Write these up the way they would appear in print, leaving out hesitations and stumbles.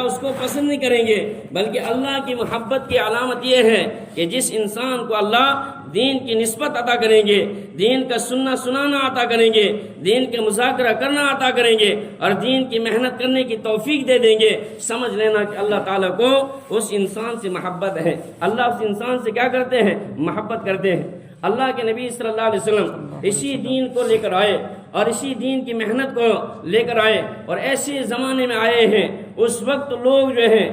اس کو پسند نہیں کریں گے، بلکہ اللہ کی محبت کی علامت یہ ہے کہ جس انسان کو اللہ دین کی نسبت عطا کریں گے، دین کا سننا سنانا عطا کریں گے، دین کے مذاکرہ کرنا عطا کریں گے اور دین کی محنت کرنے کی توفیق دے دیں گے، سمجھ لینا کہ اللہ تعالیٰ کو اس انسان سے محبت ہے۔ اللہ اس انسان سے کیا کرتے ہیں؟ محبت کرتے ہیں۔ اللہ کے نبی صلی اللہ علیہ وسلم اسی دین کو لے کر آئے اور اسی دین کی محنت کو لے کر آئے، اور ایسے زمانے میں آئے ہیں اس وقت لوگ جو ہیں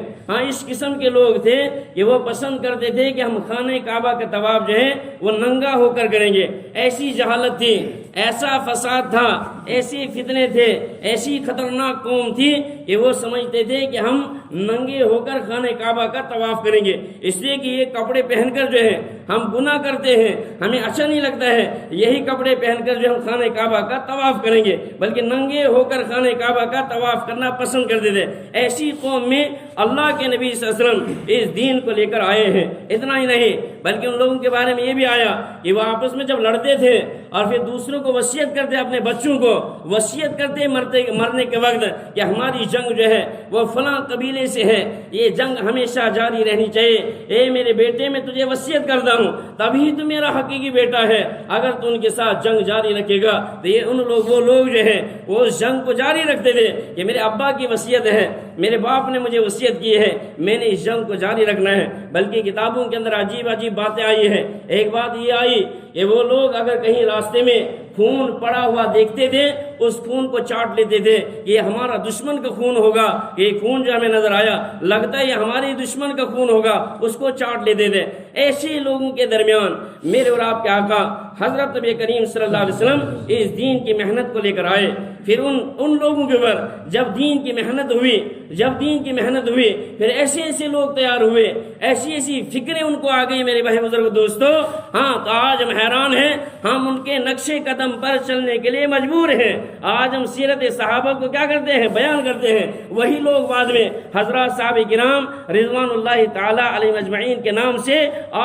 اس قسم کے لوگ تھے کہ وہ پسند کرتے تھے کہ ہم خانہ کعبہ کا طواف جو ہے وہ ننگا ہو کر کریں گے۔ ایسی جہالت تھی، ایسا فساد تھا، ایسے فتنے تھے، ایسی خطرناک قوم تھی کہ وہ سمجھتے تھے کہ ہم ننگے ہو کر خانہ کعبہ کا طواف کریں گے، اس لیے کہ یہ کپڑے پہن کر جو ہے ہم گناہ کرتے ہیں، ہمیں اچھا نہیں لگتا ہے یہی کپڑے پہن کر جو ہم خانہ کعبہ کا طواف کریں گے، بلکہ ننگے ہو کر خانہ کعبہ کا طواف کرنا پسند کرتے تھے۔ ایسی قوم میں اللہ کے نبی صلی اللہ علیہ وسلم اس دین کو لے کر آئے ہیں۔ اتنا ہی نہیں بلکہ ان لوگوں کے بارے میں یہ بھی آیا کہ وہ آپس میں جب لڑتے تھے اور پھر دوسروں کو وصیت کرتے، اپنے بچوں کو وصیت کرتے مرنے کے وقت کہ ہماری جنگ جو ہے وہ فلاں قبیلے سے ہے، یہ جنگ ہمیشہ جاری رہنی چاہیے، اے میرے بیٹے میں تجھے وصیت کرتا ہوں، تبھی تو میرا حقیقی بیٹا ہے، اگر تو ان کے ساتھ جنگ جاری رکھے گا تو یہ وہ لوگ جو ہے وہ اس جنگ کو جاری رکھتے تھے کہ میرے ابا کی وصیت ہے، میرے باپ نے مجھے وصیت کی ہے، میں نے اس جنگ کو جاری رکھنا ہے۔ بلکہ کتابوں کے اندر عجیب عجیب باتیں آئی ہیں۔ ایک بات یہ آئی کہ وہ لوگ اگر کہیں راستے میں خون پڑا ہوا دیکھتے تھے اس خون کو چاٹ لیتے تھے، یہ ہمارا دشمن کا خون ہوگا، یہ خون جو ہمیں نظر آیا لگتا ہے یہ ہمارے دشمن کا خون ہوگا، اس کو چاٹ لیتے تھے۔ ایسے لوگوں کے درمیان میرے اور آپ کے آقا حضرت نبی کریم صلی اللہ علیہ وسلم اس دین کی محنت کو لے کر آئے۔ پھر ان لوگوں کے اوپر جب دین کی محنت ہوئی پھر ایسے لوگ تیار ہوئے، ایسی فکریں ان کو آ گئی میرے بھائی بزرگ دوستو، تو آج ہم حیران ہیں، ہم ان کے نقش قدم پر چلنے کے لیے مجبور ہیں۔ آج ہم سیرت صحابہ کو کیا کرتے ہیں؟ بیان کرتے ہیں۔ وہی لوگ بعد میں حضرات صحابہ کرام رضوان اللہ تعالی علیہ اجمعین کے نام سے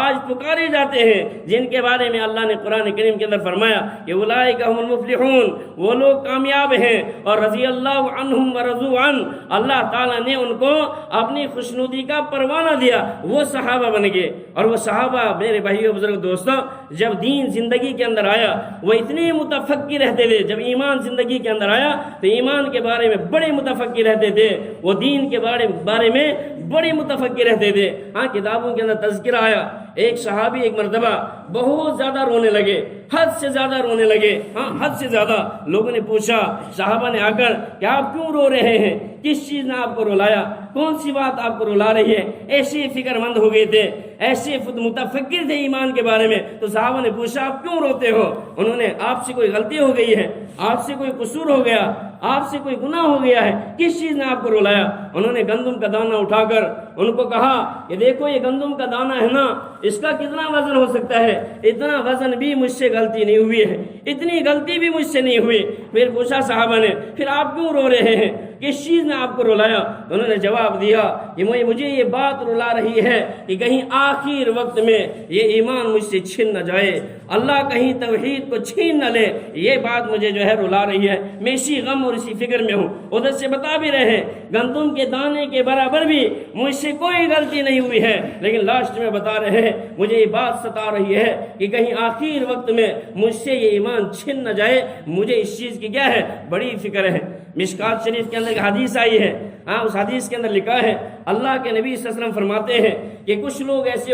آج پکارے جاتے ہیں، جن کے بارے میں اللہ نے قرآن کریم کے اندر فرمایا کہ اولئک هم المفلحون، وہ لوگ کامیاب ہیں، اور رضی اللہ عنہم ورضوا عنہ، اللہ تعالیٰ نے ان کو اپنی خوشنودی کا پروانہ دیا، وہ صحابہ بن گئے۔ اور وہ صحابہ میرے بھائیو بزرگ دوستو جب دین زندگی کے اندر آیا وہ اتنے متفکر رہتے تھے، جب ایمان زندگی کے اندر آیا تو ایمان کے بارے میں بڑے متفکر رہتے تھے، وہ دین کے بارے میں بڑے متفکر رہتے تھے۔ کتابوں کے اندر تذکرہ آیا ایک صحابی ایک مرتبہ بہت زیادہ رونے لگے، حد سے زیادہ رونے لگے، حد سے زیادہ۔ لوگوں نے پوچھا صحابہ نے آ کر کہ آپ کیوں رو رہے ہیں، کس چیز نے آپ کو رلایا، کون سی بات آپ کو رلا رہی ہے؟ ایسے فکر مند ہو گئے تھے، ایسے متفکر تھے ایمان کے بارے میں۔ تو صحابہ نے پوچھا آپ کیوں روتے ہو؟ انہوں نے آپ سے کوئی غلطی ہو گئی ہے، آپ سے کوئی قصور ہو گیا، آپ سے کوئی گناہ ہو گیا ہے، کس چیز نے آپ کو رلایا؟ انہوں نے گندم کا دانہ اٹھا کر ان کو کہا کہ دیکھو یہ گندم کا دانہ ہے نا، اس کا کتنا وزن ہو سکتا ہے، اتنا وزن بھی مجھ سے غلطی نہیں ہوئی ہے، اتنی غلطی بھی مجھ سے نہیں ہوئی۔ پھر پوچھا صحابہ نے پھر آپ کیوں رو رہے ہیں، کس چیز نے آپ کو رلایا؟ انہوں نے جواب دیا کہ مجھے یہ بات رلا رہی ہے کہ کہیں آخر وقت میں یہ ایمان مجھ سے چھن نہ جائے، اللہ کہیں توحید کو چھین نہ لے، یہ بات مجھے جو ہے رلا رہی ہے، میں اسی غم اور اسی فکر میں ہوں۔ ادھر سے بتا بھی رہے ہیں گندم کے دانے کے برابر بھی مجھ سے کوئی غلطی نہیں ہوئی ہے، لیکن لاسٹ میں بتا رہے ہیں مجھے یہ بات ستا رہی ہے کہ کہیں آخر وقت میں مجھ سے یہ ایمان چھن نہ جائے، مجھے اس چیز کی کیا ہے؟ بڑی فکر ہے۔ مشکات شریف کے اندر ایک حدیث آئی ہے، اس حدیث کے اندر لکھا ہے اللہ کے نبی صلی اللہ علیہ وسلم فرماتے ہیں کہ کچھ لوگ ایسے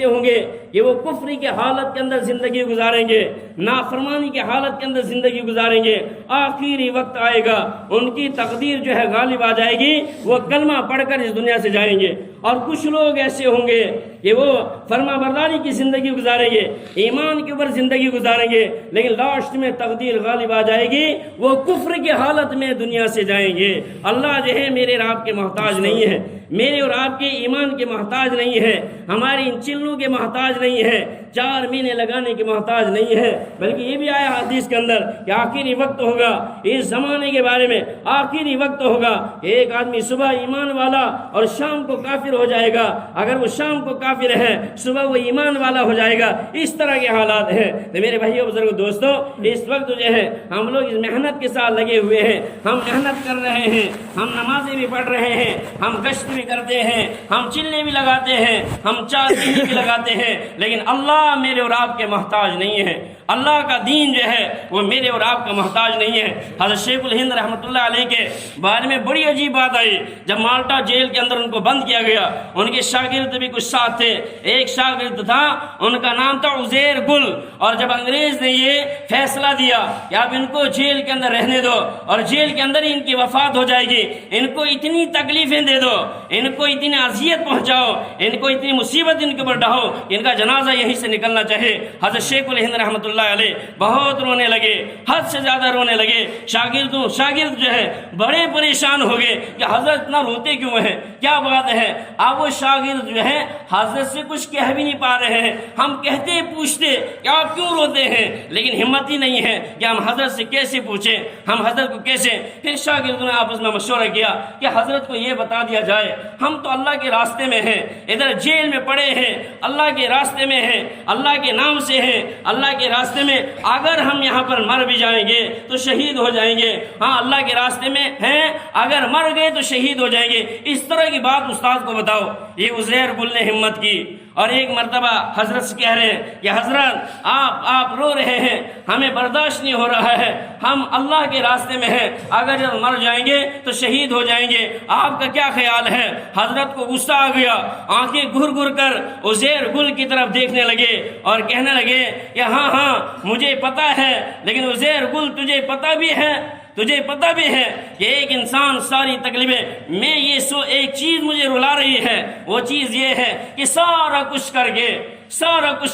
ہوں گے کہ وہ کفری کے حالت کے اندر زندگی گزاریں گے، نافرمانی کے حالت کے اندر زندگی گزاریں گے، آخری وقت آئے گا ان کی تقدیر جو ہے غالب آ جائے گی، وہ کلمہ پڑھ کر اس دنیا سے جائیں گے۔ اور کچھ لوگ ایسے ہوں گے کہ وہ فرما برداری کی زندگی گزاریں گے، ایمان کے اوپر زندگی گزاریں گے، لیکن لاسٹ میں تقدیر غالب آ جائے گی، وہ کفر کی حالت میں دنیا سے جائیں گے۔ اللہ جو ہے میرے اور آپ کے محتاج نہیں ہے، میرے اور آپ کے ایمان کے محتاج نہیں ہے، ہماری ان چلوں کے محتاج نہیں ہے، 4 مہینے لگانے کے محتاج نہیں ہے، بلکہ یہ بھی آیا حدیث کے اندر کہ آخری وقت ہوگا اس زمانے کے بارے میں، آخری وقت ہوگا کہ ایک آدمی صبح ایمان والا اور شام کو کافر ہو جائے گا، اگر وہ شام کو کافر ہے صبح وہ ایمان والا ہو جائے گا، اس طرح کے حالات ہیں۔ تو میرے بھائیو بزرگو دوستو، اس وقت جو ہے ہم لوگ اس محنت کے ساتھ لگے ہوئے ہیں، ہم محنت کر رہے ہیں، ہم نمازیں بھی پڑھ رہے ہیں، ہم گشت بھی کرتے ہیں، ہم چلے بھی لگاتے ہیں، ہم 4 مہینے بھی لگاتے ہیں، لیکن اللہ میرے اور آپ کے محتاج نہیں ہے، اللہ کا دین جو ہے وہ میرے اور آپ کا محتاج نہیں ہے۔ حضرت شیخ الہند رحمۃ اللہ علیہ کے بارے میں بڑی عجیب بات آئی، جب مالٹا جیل کے اندر ان کو بند کیا گیا، ان کے شاگرد بھی کچھ ساتھ تھے، ایک شاگرد تھا ان کا نام تھا عزیر گل، اور جب انگریز نے یہ فیصلہ دیا کہ آپ ان کو جیل کے اندر رہنے دو اور جیل کے اندر ان کی وفات ہو جائے گی، ان کو اتنی تکلیفیں دے دو، ان کو اتنی اذیت پہنچاؤ، ان کو اتنی مصیبت ان کے اوپر ڈھاؤ کہ ان کا جنازہ یہیں سے نکلنا چاہے۔ حضرت شیخ الہند رحمۃ اللہ علیہ بہت رونے لگے، حد سے زیادہ رونے لگے، شاگرد جو ہے بڑے پریشان ہو گئے کہ حضرت اتنا روتے کیوں ہیں، کیا بات ہے؟ اب وہ شاگرد جو ہے حضرت سے کچھ کہہ بھی نہیں پا رہے ہیں، ہم کہتے پوچھتے کہ آپ کیوں روتے ہیں، لیکن ہمت ہی نہیں ہے کہ ہم حضرت سے کیسے پوچھیں، ہم حضرت کو کیسے۔ پھر شاگردوں نے آپس میں مشورہ کیا کہ حضرت کو یہ بتا دیا جائے ہم تو اللہ کے راستے میں ہیں، ادھر جیل میں پڑے ہیں، اللہ کے راستے میں ہیں، اللہ کے نام سے ہیں، اللہ کے راستے میں، اگر ہم یہاں پر مر بھی جائیں گے تو شہید ہو جائیں گے، ہاں اللہ کے راستے میں ہیں، اگر مر گئے تو شہید ہو جائیں گے، اس طرح کی بات استاد کو بتاؤ۔ یہ عزیر گل نے ہمت کی اور ایک مرتبہ حضرت سے کہہ رہے ہیں کہ حضرت آپ رو رہے ہیں، ہمیں برداشت نہیں ہو رہا ہے، ہم اللہ کے راستے میں ہیں، اگر جب مر جائیں گے تو شہید ہو جائیں گے، آپ کا کیا خیال ہے؟ حضرت کو غصہ آ گیا، آنکھیں گھر گھر کر عزیر گل کی طرف دیکھنے لگے اور کہنے لگے کہ ہاں مجھے پتا ہے، لیکن عزیر گل تجھے پتا بھی ہے کہ ایک انسان ساری تکلیفیں میں یہ ایک چیز مجھے رلا رہی ہے، وہ چیز یہ ہے کہ سارا کچھ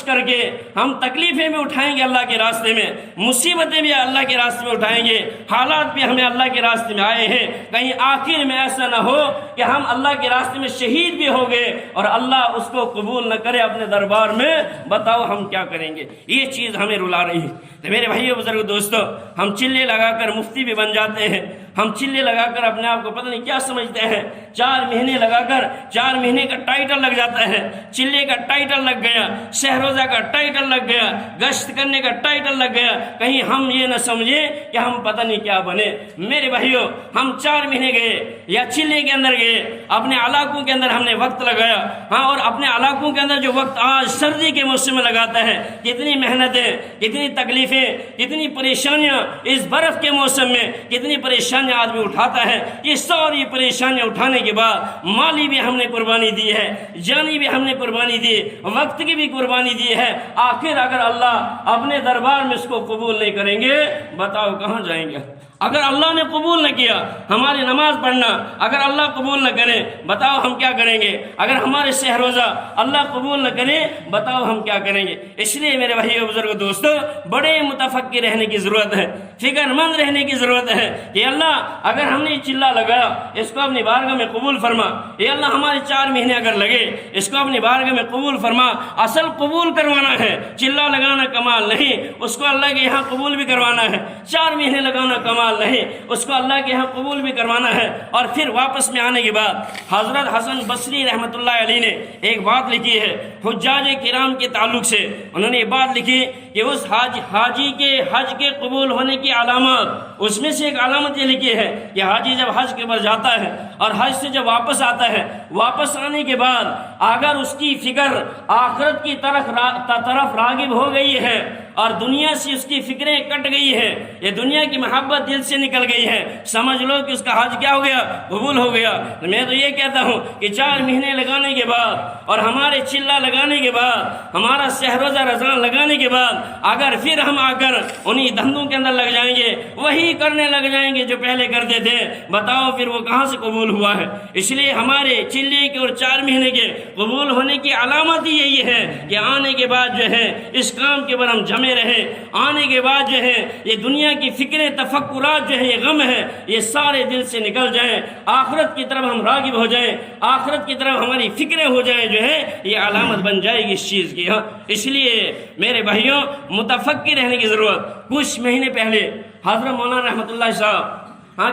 کر کے ہم تکلیفیں بھی اٹھائیں گے اللہ کے راستے میں، مصیبتیں بھی اللہ کے راستے میں اٹھائیں گے، حالات بھی ہمیں اللہ کے راستے میں آئے ہیں، کہیں آخر میں ایسا نہ ہو کہ ہم اللہ کے راستے میں شہید بھی ہو گئے اور اللہ اس کو قبول نہ کرے اپنے دربار میں، بتاؤ ہم کیا کریں گے؟ یہ چیز ہمیں رلا رہی ہے۔ تو میرے بھائیو بزرگ دوستو، ہم چلے لگا کر مفتی بھی بن جاتے ہیں، ہم چلے لگا کر اپنے آپ کو پتہ نہیں کیا سمجھتے ہیں، 4 مہینے لگا کر 4 مہینے کا ٹائٹل لگ جاتا ہے، چلے کا ٹائٹل لگ گیا، شہروزہ کا ٹائٹل لگ گیا، گشت کرنے کا ٹائٹل لگ گیا، کہیں ہم یہ نہ سمجھیں کہ ہم پتہ نہیں کیا بنے۔ میرے بھائیو، ہم 4 مہینے گئے یا چلے کے اندر گئے، اپنے علاقوں کے اندر ہم نے وقت لگایا، ہاں، اور اپنے علاقوں کے اندر جو وقت آج سردی کے موسم میں لگاتا ہے، کتنی محنتیں، کتنی تکلیفیں، کتنی پریشانیاں، اس برف کے موسم میں کتنی پریشانیاں آدمی اٹھاتا ہے، یہ ساری پریشانیاں اٹھانے کے بعد مالی بھی ہم نے قربانی دی ہے، جانی بھی ہم نے قربانی دی، وقت کی بھی قربانی دی ہے، آخر اگر اللہ اپنے دربار میں اس کو قبول نہیں کریں گے، بتاؤ کہاں جائیں گے؟ اگر اللہ نے قبول نہ کیا ہماری نماز پڑھنا، اگر اللہ قبول نہ کرے بتاؤ ہم کیا کریں گے؟ اگر ہمارے شہ روزہ اللہ قبول نہ کرے بتاؤ ہم کیا کریں گے؟ اس لیے میرے بھائیو بزرگ دوستو، بڑے متفکر رہنے کی ضرورت ہے، فکر مند رہنے کی ضرورت ہے کہ اللہ اگر ہم نے چلا لگایا اس کو اپنی بارگاہ میں قبول فرما، اے اللہ ہمارے 4 مہینے اگر لگے اس کو اپنی بارگاہ میں قبول فرما، اصل قبول کروانا ہے، چلا لگانا کمال نہیں، اس کو اللہ کے یہاں قبول بھی کروانا ہے، 4 مہینے لگانا کمال نہیں، اس کو اللہ کے یہاں قبول بھی کروانا ہے۔ اور پھر واپس میں آنے کے بعد حضرت حسن بصری رحمۃ اللہ علیہ نے ایک بات لکھی ہے حجاج کرام کے تعلق سے، انہوں نے یہ بات لکھی کہ اس حاجی کے حج کے قبول ہونے کی علامات، اس میں سے ایک علامت یہ لکھی ہے کہ حاجی جب حج کے بعد جاتا ہے اور حج سے جب واپس آتا ہے، واپس آنے کے بعد اگر اس کی فکر آخرت کی طرف راغب ہو گئی ہے اور دنیا سے اس کی فکریں کٹ گئی ہیں، یہ دنیا کی محبت دل سے نکل گئی ہے، سمجھ لو کہ اس کا حج کیا ہو گیا؟ قبول ہو گیا۔ میں تو یہ کہتا ہوں کہ 4 مہینے لگانے کے بعد اور ہمارے چلا لگانے کے بعد، ہمارا شہروزہ رضان لگانے کے بعد اگر پھر ہم آ کر انہی دھندوں کے اندر لگ جائیں گے، وہی کرنے لگ جائیں گے جو پہلے کرتے تھے، بتاؤ پھر وہ کہاں سے قبول ہوا ہے؟ اس لیے ہمارے چلے کے اور 4 مہینے کے قبول ہونے کی علامت ہی یہی ہے کہ آنے کے بعد جو ہے اس کام کے اوپر ہم جمع جمے رہے، آنے کے بعد جو ہے یہ دنیا کی فکریں تفکرات جو ہے یہ غم ہے یہ سارے دل سے نکل جائیں، آخرت کی طرف ہم راغب ہو جائیں، آخرت کی طرف ہماری فکریں ہو جائیں، جو ہے یہ علامت بن جائے گی اس چیز کی۔ اس لیے میرے بھائیوں متفکر رہنے کی ضرورت۔ کچھ مہینے پہلے حضرت مولانا رحمۃ اللہ صاحب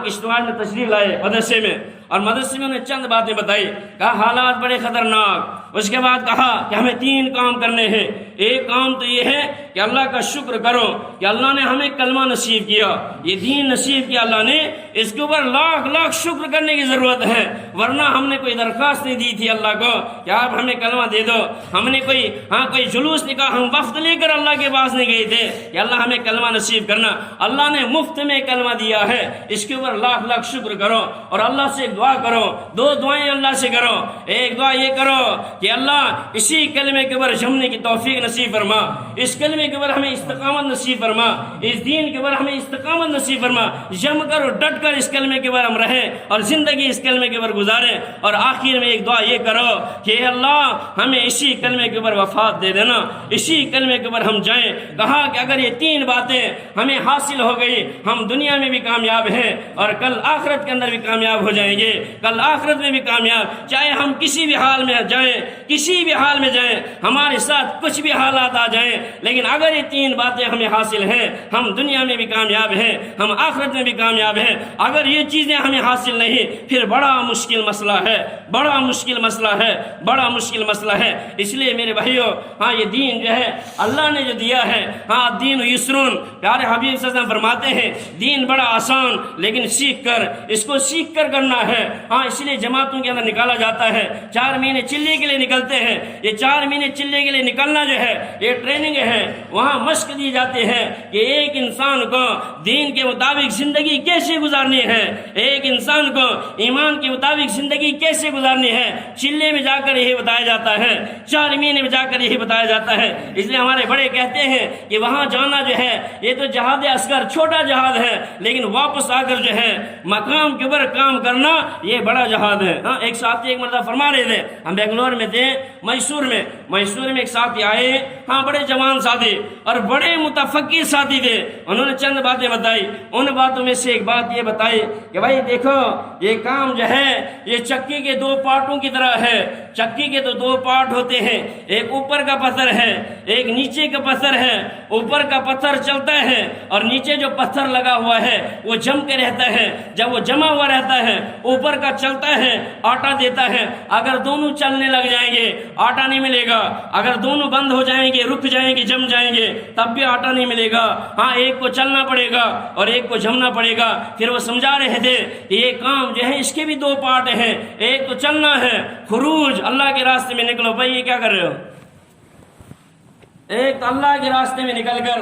کشتواڑ میں تشریف لائے مدرسے میں، اور مدرسے میں انہیں چند باتیں بتائی، کہا حالات بڑے خطرناک۔ اس کے بعد کہا کہ ہمیں 3 کام کرنے ہیں۔ ایک کام تو یہ ہے کہ اللہ کا شکر کرو کہ اللہ نے ہمیں کلمہ نصیب کیا، یہ دین نصیب کیا اللہ نے، اس کے اوپر لاکھ لاکھ شکر کرنے کی ضرورت ہے، ورنہ ہم نے کوئی درخواست نہیں دی تھی اللہ کو کہ آپ ہمیں کلمہ دے دو، ہم نے کوئی جلوس نکالا، ہم وفد لے کر اللہ کے پاس نہیں گئے تھے کہ اللہ ہمیں کلمہ نصیب کرنا، اللہ نے مفت میں کلمہ دیا ہے، اس کے اوپر لاکھ لاکھ شکر کرو، اور اللہ سے دعا کرو۔ 2 دعائیں اللہ سے کرو۔ ایک دعا یہ کرو کہ اللہ اسی کلمے کے اوپر جمنے کی توفیق نصیب فرما، اس کلمے کے اوپر ہمیں استقامت نصیب فرما، اس دین کے اوپر ہمیں استقامت نصیب فرما، جم کر اور ڈٹ کر اس کلمے کے اوپر ہم رہیں اور زندگی اس کلمے کے اوپر گزاریں۔ اور آخر میں ایک دعا یہ کرو کہ اے اللہ ہمیں اسی کلمے کے اوپر وفات دے دینا، اسی کلمے کے اوپر ہم جائیں۔ کہا کہ اگر یہ 3 باتیں ہمیں حاصل ہو گئی، ہم دنیا میں بھی کامیاب ہیں اور کل آخرت کے اندر بھی کامیاب ہو جائیں گے، کل آخرت میں بھی کامیاب، چاہے ہم کسی بھی حال میں جائیں، کسی بھی حال میں جائیں، ہمارے ساتھ کچھ بھی حالات آ جائیں، لیکن اگر یہ 3 باتیں ہمیں حاصل ہیں، ہم دنیا میں بھی کامیاب ہیں، ہم آخرت میں بھی کامیاب ہیں۔ اگر یہ چیزیں ہمیں حاصل نہیں، پھر بڑا مشکل مسئلہ ہے، بڑا مشکل مسئلہ ہے، بڑا مشکل مسئلہ ہے۔ اس لیے میرے بھائیوں یہ دین جو ہے اللہ نے جو دیا ہے، دین یسرون، پیارے حبیب صلی اللہ علیہ وسلم فرماتے ہیں دین بڑا آسان، لیکن اس کو سیکھ کر کرنا ہے۔ اس لیے جماعتوں کے اندر نکالا جاتا ہے، 4 مہینے چلے کے لیے نکلتے ہیں۔ یہ 4 مہینے چلے کے لیے نکلنا جو ہے یہ ٹریننگ ہے، وہاں مشق دی جاتی ہے کہ ایک انسان کو دین کے مطابق زندگی کیسے گزارنی ہے، ایک انسان کو ایمان کے مطابق زندگی کیسے گزارنی ہے۔ چلے میں جا کر یہی بتایا جاتا ہے، 4 مہینے میں جا کر یہی بتایا جاتا ہے۔ اس لیے ہمارے بڑے کہتے ہیں کہ وہاں جانا جو ہے یہ تو جہاد اصغر، چھوٹا جہاد ہے، لیکن واپس آ کر جو ہے مقام کے اوپر کام کرنا یہ بڑا جہاد ہے۔ ایک ساتھی ایک مرتبہ فرما رہے تھے، ہم بنگلور میں تھے، میسور میں ایک ساتھی آئے، بڑے جوان ساتھی اور بڑے متفقیر ساتھی تھے۔ انہوں نے چند باتیں بتائی، ان باتوں میں سے ایک بات یہ بتائی کہ بھائی دیکھو یہ کام جو ہے یہ چکی کے 2 پارٹوں کی طرح ہے۔ چکی کے تو 2 پارٹ ہوتے ہیں، ایک اوپر کا پتھر ہے، ایک نیچے کا پتھر ہے۔ اوپر کا پتھر چلتا ہے اور نیچے جو پتھر لگا ہوا ہے وہ جم کے رہتا ہے۔ جب وہ جمع ہوا رہتا ہے، اوپر کا چلتا ہے، آٹا دیتا ہے۔ اگر دونوں چلنے لگ جائیں گے آٹا نہیں ملے گا، اگر دونوں بند ہو جائیں گے، رک جائیں گے، جم جائیں گے، تب بھی آٹا نہیں ملے گا۔ ایک کو چلنا پڑے گا اور ایک کو جمنا پڑے گا۔ پھر وہ سمجھا رہے تھے کہ یہ کام جو ہے اس کے بھی 2 پارٹ ہیں، ایک تو چلنا ہے، خروج، اللہ کے راستے میں نکلو۔ بھائی یہ کیا کر رہے ہو؟ ایک تو اللہ کے راستے میں نکل کر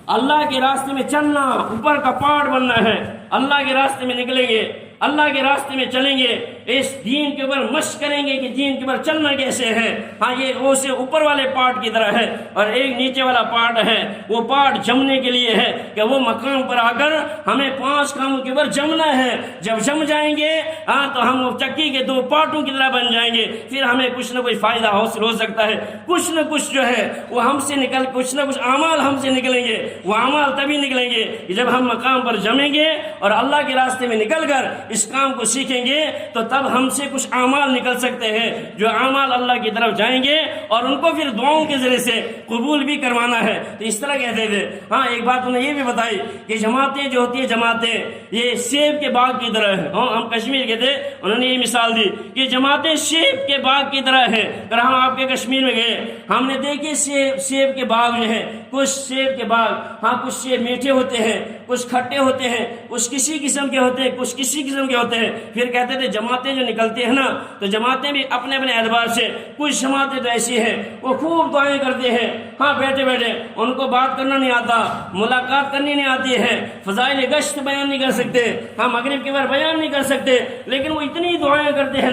اللہ کے راستے میں چلنا، اوپر کا پارٹ بننا ہے، اللہ کے راستے میں نکلیں گے، اللہ کے راستے میں چلیں گے، اس دین کے اوپر مشق کریں گے کہ دین کے اوپر چلنا کیسے ہے۔ یہ وہ سے اوپر والے پارٹ کی طرح ہے، اور ایک نیچے والا پارٹ ہے، وہ پارٹ جمنے کے لیے ہے کہ وہ مقام پر آ کر ہمیں 5 کاموں کے اوپر جمنا ہے۔ جب جم جائیں گے تو ہم وہ چکی کے 2 پارٹوں کی طرح بن جائیں گے، پھر ہمیں کچھ نہ کچھ فائدہ حاصل ہو سکتا ہے، کچھ نہ کچھ جو ہے وہ ہم سے کچھ نہ کچھ اعمال ہم سے نکلیں گے۔ وہ اعمال تبھی نکلیں گے کہ جب ہم مقام پر جمیں گے اور اللہ کے راستے میں نکل کر اس کام کو سیکھیں گے، تو تب ہم سے کچھ اعمال نکل سکتے ہیں، جو اعمال اللہ کی طرف جائیں گے اور ان کو پھر دعاؤں کے ذریعے سے قبول بھی کروانا ہے۔ تو اس طرح کہتے تھے۔ ایک بات انہوں نے یہ بھی بتائی کہ جماعتیں جو ہوتی ہیں، جماعتیں یہ سیب کے باغ کی طرح ہے۔ ہم کشمیر کے تھے، انہوں نے یہ مثال دی کہ جماعتیں سیب کے باغ کی طرح ہے۔ اگر ہم آپ کے کشمیر میں گئے، ہم نے دیکھے سیب کے باغ جو ہے، کچھ سیب کے باغ کچھ سیب میٹھے ہوتے ہیں، کچھ کھٹے ہوتے ہیں، کچھ کسی قسم کے ہوتے ہیں، کچھ کسی قسم کے ہوتے ہیں۔ پھر کہتے تھے جماعتیں جو نکلتی ہیں نا، تو جماعتیں بھی اپنے اپنے اعتبار سے، کچھ جماعتیں تو ایسی ہیں وہ خوب دعائیں کرتے ہیں، بیٹھے بیٹھے ان کو بات کرنا نہیں آتا، ملاقات کرنی نہیں آتی ہے، فضائل گشت بیان نہیں کر سکتے، مغرب کے بعد بیان نہیں کر سکتے، لیکن وہ اتنی دعائیں کرتے ہیں،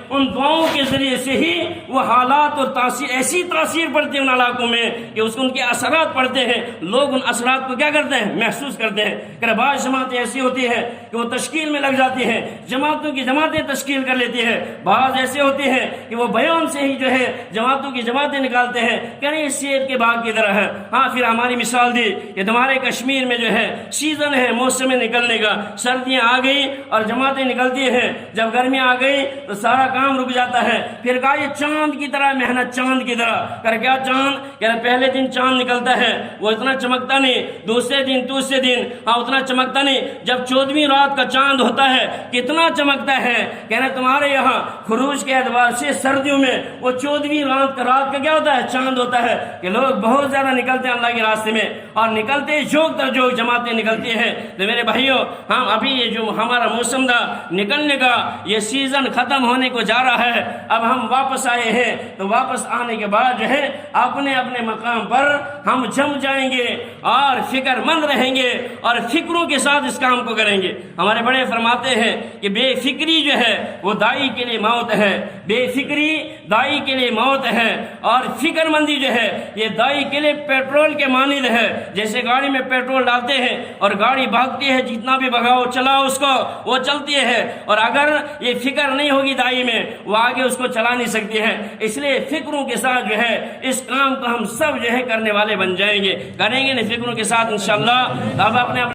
ان دعاؤں کے ذریعے سے ہی وہ حالات اور ایسی تاثیر پڑتی ہے ان علاقوں میں کہ ان کے اثرات پڑتے ہیں، لوگ ان اثرات کو کیا کرتے ہیں؟ محسوس کرتے سنتے ہیں کہ بعض جماعتیں ایسی ہوتی ہیں کہ وہ تشکیل میں لگ جاتی ہیں، جماعتوں کی جماعتیں تشکیل کر لیتی ہے، بعض ایسے ہوتے ہیں کہ وہ بیان سے ہی جو ہے جماعتوں کی جماعتیں نکالتے ہیں کہ نہیں سیب کے باغ کی طرح ہے۔ ہاں پھر ہماری مثال دی کہ تمہارے کشمیر میں جو ہے سیزن ہے، موسم نکلنے کا، سردیاں آ گئی اور جماعتیں نکلتی ہیں، جب گرمیاں آ گئی تو سارا کام رک جاتا ہے۔ پھر کہا یہ چاند کی طرح محنت، چاند کی طرح کر کیا چاند، یعنی پہلے دن چاند نکلتا ہے وہ اتنا چمکتا نہیں، دوسرے دن تیسرے دن اتنا چمکتا نہیں، جب 14ویں رات کا چاند ہوتا ہے کتنا چمکتا ہے۔ کہنا تمہارے یہاں خروج کے اعتبار سے سردیوں میں وہ 14ویں رات کا کیا ہوتا ہے، چاند ہوتا ہے کہ لوگ بہت زیادہ نکلتے ہیں اللہ کے راستے میں، اور نکلتے جوگ در جوگ جماعتیں نکلتی ہیں۔ تو میرے بھائیوں ہم ابھی یہ جو ہمارا موسم تھا نکلنے کا، یہ سیزن ختم ہونے کو جا رہا ہے، اب ہم واپس آئے ہیں، تو واپس آنے کے بعد جو ہے اپنے اپنے مقام پر ہم جم جائیں گے اور فکر مند رہیں گے اور فکروں کے ساتھ اس کام کو کریں گے۔ ہمارے بڑے فرماتے ہیں کہ بے فکری جو ہے وہ دائی کے لیے موت ہے، بے فکری دائی کے لیے موت ہے، اور فکر مندی جو ہے یہ دائی کے لیے پیٹرول کے مانند ہے۔ جیسے گاڑی میں پیٹرول ڈالتے ہیں اور گاڑی بھاگتی ہے، جتنا بھی بھگاؤ چلاؤ اس کو، وہ چلتی ہے، اور اگر یہ فکر نہیں ہوگی دائی میں وہ آگے اس کو چلا نہیں سکتی ہے۔ اس لیے فکروں کے ساتھ جو ہے اس کام کو ہم سب جو ہے کرنے والے بن جائیں گے، کریں گے نا فکروں کے ساتھ انشاءاللہ۔ اب اپنے